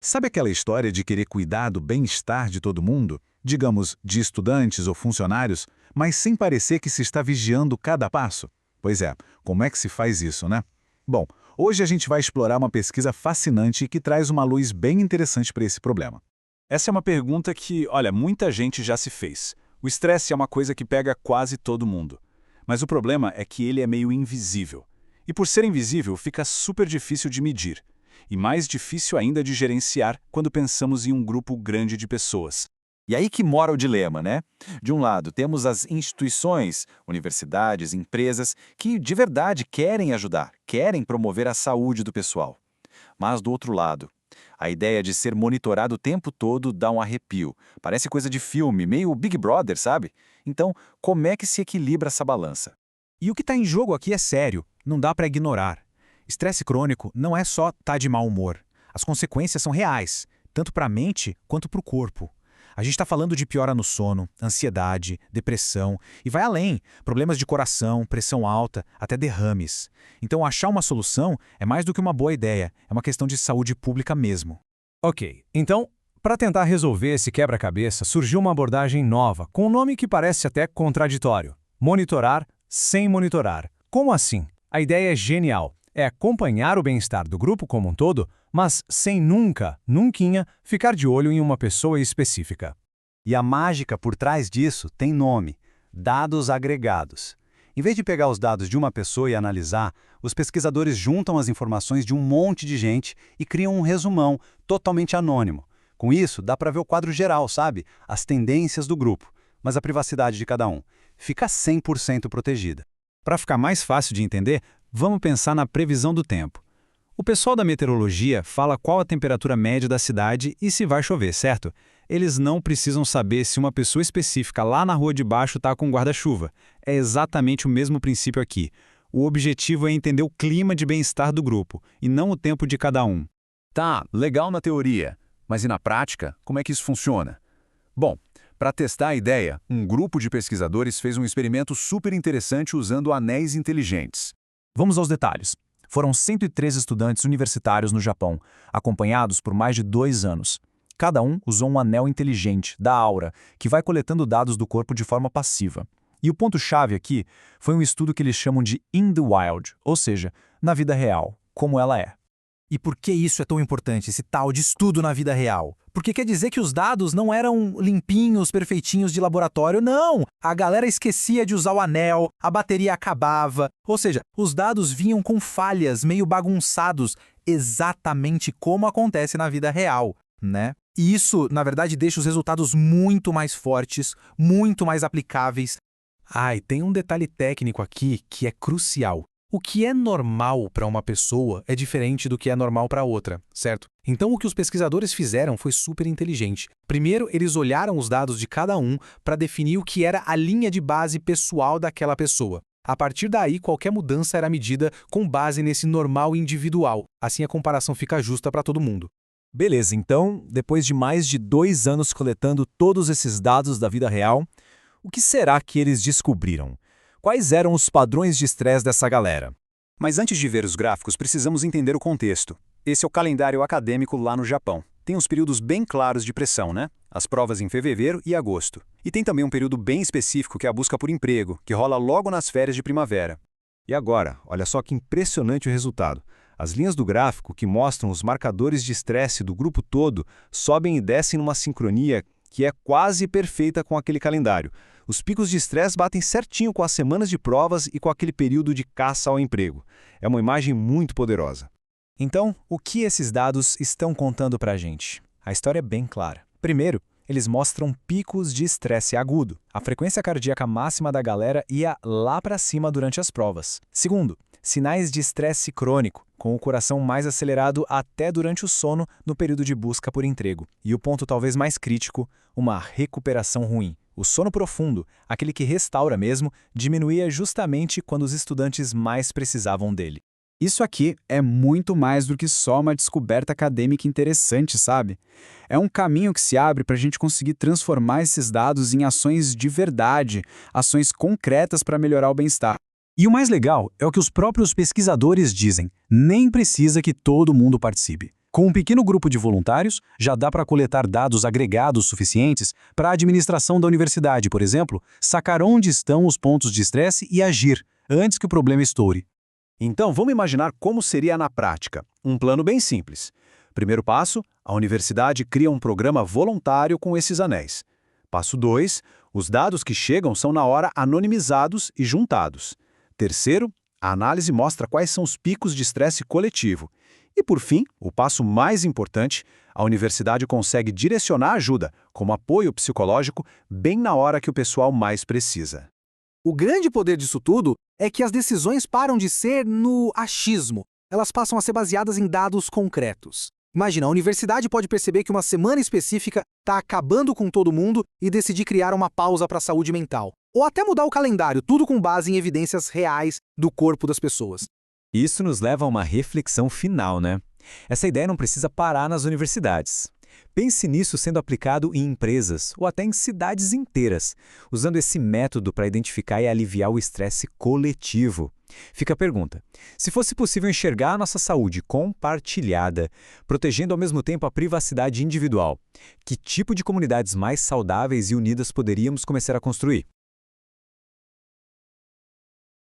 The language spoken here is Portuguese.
Sabe aquela história de querer cuidar do bem-estar de todo mundo? Digamos, de estudantes ou funcionários, mas sem parecer que se está vigiando cada passo? Pois é, como é que se faz isso, né? Bom, hoje a gente vai explorar uma pesquisa fascinante que traz uma luz bem interessante para esse problema. Essa é uma pergunta que, olha, muita gente já se fez. O estresse é uma coisa que pega quase todo mundo. Mas o problema é que ele é meio invisível. E por ser invisível, fica super difícil de medir. E mais difícil ainda de gerenciar quando pensamos em um grupo grande de pessoas. E aí que mora o dilema, né? De um lado, temos as instituições, universidades, empresas, que de verdade querem ajudar, querem promover a saúde do pessoal. Mas do outro lado, a ideia de ser monitorado o tempo todo dá um arrepio. Parece coisa de filme, meio Big Brother, sabe? Então, como é que se equilibra essa balança? E o que está em jogo aqui é sério, não dá para ignorar. Estresse crônico não é só estar de mau humor. As consequências são reais, tanto para a mente quanto para o corpo. A gente está falando de piora no sono, ansiedade, depressão e vai além, problemas de coração, pressão alta, até derrames. Então achar uma solução é mais do que uma boa ideia, é uma questão de saúde pública mesmo. Ok, então, para tentar resolver esse quebra-cabeça, surgiu uma abordagem nova, com um nome que parece até contraditório. Monitorar sem monitorar. Como assim? A ideia é genial. É acompanhar o bem-estar do grupo como um todo, mas sem nunca, ficar de olho em uma pessoa específica. E a mágica por trás disso tem nome: dados agregados. Em vez de pegar os dados de uma pessoa e analisar, os pesquisadores juntam as informações de um monte de gente e criam um resumão totalmente anônimo. Com isso, dá para ver o quadro geral, sabe? As tendências do grupo, mas a privacidade de cada um fica 100% protegida. Para ficar mais fácil de entender, vamos pensar na previsão do tempo. O pessoal da meteorologia fala qual a temperatura média da cidade e se vai chover, certo? Eles não precisam saber se uma pessoa específica lá na rua de baixo está com guarda-chuva. É exatamente o mesmo princípio aqui. O objetivo é entender o clima de bem-estar do grupo, e não o tempo de cada um. Tá, legal na teoria, mas e na prática, como é que isso funciona? Bom, para testar a ideia, um grupo de pesquisadores fez um experimento super interessante usando anéis inteligentes. Vamos aos detalhes. Foram 103 estudantes universitários no Japão, acompanhados por mais de 2 anos. Cada um usou um anel inteligente, da Aura, que vai coletando dados do corpo de forma passiva. E o ponto-chave aqui foi um estudo que eles chamam de in the wild, ou seja, na vida real, como ela é. E por que isso é tão importante, esse tal de estudo na vida real? Porque quer dizer que os dados não eram limpinhos, perfeitinhos de laboratório, não! A galera esquecia de usar o anel, a bateria acabava, ou seja, os dados vinham com falhas, meio bagunçados, exatamente como acontece na vida real, né? E isso, na verdade, deixa os resultados muito mais fortes, muito mais aplicáveis. E tem um detalhe técnico aqui que é crucial. O que é normal para uma pessoa é diferente do que é normal para outra, certo? Então o que os pesquisadores fizeram foi super inteligente. Primeiro, eles olharam os dados de cada um para definir o que era a linha de base pessoal daquela pessoa. A partir daí, qualquer mudança era medida com base nesse normal individual. Assim a comparação fica justa para todo mundo. Beleza, então, depois de mais de 2 anos coletando todos esses dados da vida real, o que será que eles descobriram? Quais eram os padrões de estresse dessa galera? Mas antes de ver os gráficos, precisamos entender o contexto. Esse é o calendário acadêmico lá no Japão. Tem uns períodos bem claros de pressão, né? As provas em fevereiro e agosto. E tem também um período bem específico que é a busca por emprego, que rola logo nas férias de primavera. E agora, olha só que impressionante o resultado. As linhas do gráfico, que mostram os marcadores de estresse do grupo todo, sobem e descem numa sincronia que é quase perfeita com aquele calendário. Os picos de estresse batem certinho com as semanas de provas e com aquele período de caça ao emprego. É uma imagem muito poderosa. Então, o que esses dados estão contando para a gente? A história é bem clara. Primeiro, eles mostram picos de estresse agudo. A frequência cardíaca máxima da galera ia lá para cima durante as provas. Segundo, sinais de estresse crônico, com o coração mais acelerado até durante o sono no período de busca por emprego. E o ponto talvez mais crítico, uma recuperação ruim. O sono profundo, aquele que restaura mesmo, diminuía justamente quando os estudantes mais precisavam dele. Isso aqui é muito mais do que só uma descoberta acadêmica interessante, sabe? É um caminho que se abre para a gente conseguir transformar esses dados em ações de verdade, ações concretas para melhorar o bem-estar. E o mais legal é o que os próprios pesquisadores dizem, nem precisa que todo mundo participe. Com um pequeno grupo de voluntários, já dá para coletar dados agregados suficientes para a administração da universidade, por exemplo, sacar onde estão os pontos de estresse e agir, antes que o problema estoure. Então, vamos imaginar como seria na prática. Um plano bem simples. Primeiro passo, a universidade cria um programa voluntário com esses anéis. Passo 2, os dados que chegam são na hora anonimizados e juntados. Terceiro, a análise mostra quais são os picos de estresse coletivo. E por fim, o passo mais importante, a universidade consegue direcionar ajuda, como apoio psicológico, bem na hora que o pessoal mais precisa. O grande poder disso tudo é que as decisões param de ser no achismo. Elas passam a ser baseadas em dados concretos. Imagina, a universidade pode perceber que uma semana específica está acabando com todo mundo e decidir criar uma pausa para a saúde mental. Ou até mudar o calendário, tudo com base em evidências reais do corpo das pessoas. Isso nos leva a uma reflexão final, né? Essa ideia não precisa parar nas universidades. Pense nisso sendo aplicado em empresas ou até em cidades inteiras, usando esse método para identificar e aliviar o estresse coletivo. Fica a pergunta: se fosse possível enxergar a nossa saúde compartilhada, protegendo ao mesmo tempo a privacidade individual, que tipo de comunidades mais saudáveis e unidas poderíamos começar a construir?